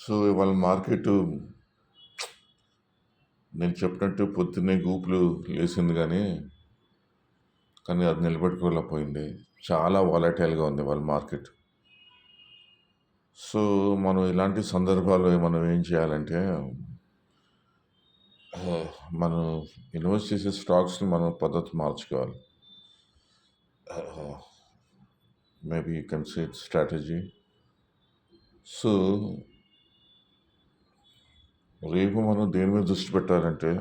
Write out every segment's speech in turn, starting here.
So ఇవాళ market నేను చెప్పినట్టు పొద్దున్నే గూపులు లేసింది కానీ అది నిలబెట్టుకోలేకపోయింది. చాలా వాలటైల్గా ఉంది వాళ్ళ మార్కెట్. సో మనం ఇలాంటి సందర్భాల్లో మనం ఏం చేయాలంటే మనం ఇన్వెస్ట్ చేసే స్టాక్స్ని మనం పద్ధతి మార్చుకోవాలి. Maybe you can say strategy. So రేపు మనం దేని మీద దృష్టి పెట్టాలంటే,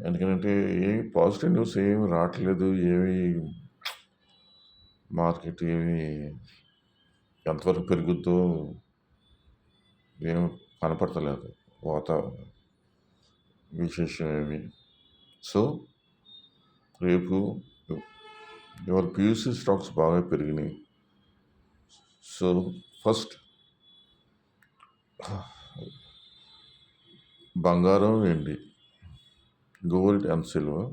ఎందుకంటే ఏ పాజిటివ్ న్యూస్ ఏమి రావట్లేదు. మార్కెట్ ఎంతవరకు పెరుగుద్దో ఏమి కనపడతలేదు. విశేషం ఏమి. సో రేపు ఇవాళ పియూసీ స్టాక్స్ బాగా పెరిగినాయి. సో ఫస్ట్ బంగారం, వెండి, గోల్డ్ అండ్ సిల్వర్.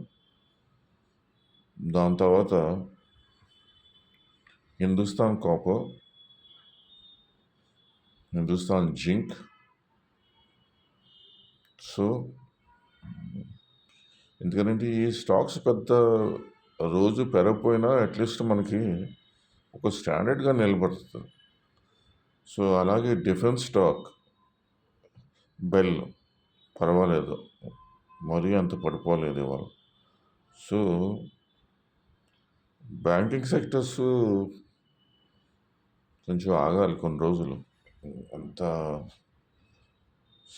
దాని తర్వాత Hindustan copper, Hindustan zinc. So ఎందుకంటే ఈ స్టాక్స్ పెద్ద రోజు పెరగపోయినా అట్లీస్ట్ మనకి ఒక స్టాండర్డ్గా నిలబడుతుంది. సో అలాగే డిఫెన్స్ స్టాక్ బెల్ పర్వాలేదు, మరీ అంత పడిపోలేదు ఇవాళ. సో బ్యాంకింగ్ సెక్టర్స్ కొంచెం ఆగాలి కొన్ని రోజులు అంత.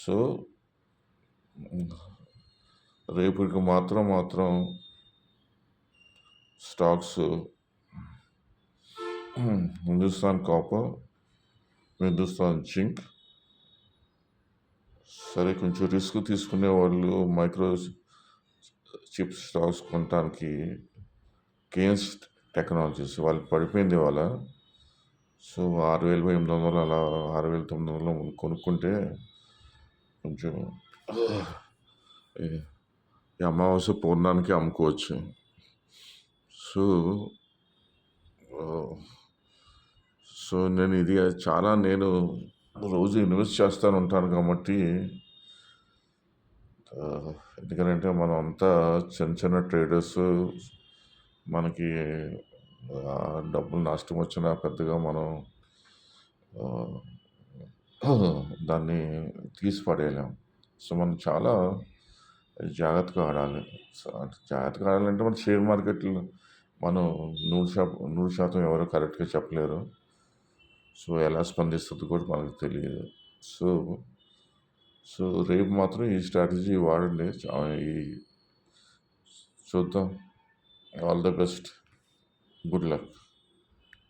సో రేపటికి మాత్రం stocks Hindustan copper, Hindustan zinc. సరే, కొంచెం రిస్క్ తీసుకునే వాళ్ళు మైక్రో చిప్ స్టాక్స్ కొనడానికి కేన్స్ టెక్నాలజీస్ వాళ్ళకి పడిపోయింది ఇవాళ. సో 6,800 అలా 6,900 కొనుక్కుంటే కొంచెం ఈ అమావాస్య పూర్ణానికి అమ్ముకోవచ్చు. సో సో నేను రోజు ఇన్వెస్ట్ చేస్తాను ఉంటాను కాబట్టి, ఎందుకంటే మనం అంతా చిన్న ట్రేడర్స్. మనకి డబ్బులు నష్టం వచ్చినా పెద్దగా మనం దాన్ని తీసి పడేయలేం. సో మనం చాలా జాగ్రత్తగా ఆడాలి. సో జాగ్రత్తగా ఆడాలంటే మన షేర్ మార్కెట్లో మనం 100% ఎవరో కరెక్ట్గా చెప్పలేరు. సో ఎలా స్పందిస్తుందో కూడా మనకు తెలియదు. సో సో రేపు మాత్రం ఈ స్ట్రాటజీ వాడండి. చూద్దాం. All the best. Good luck.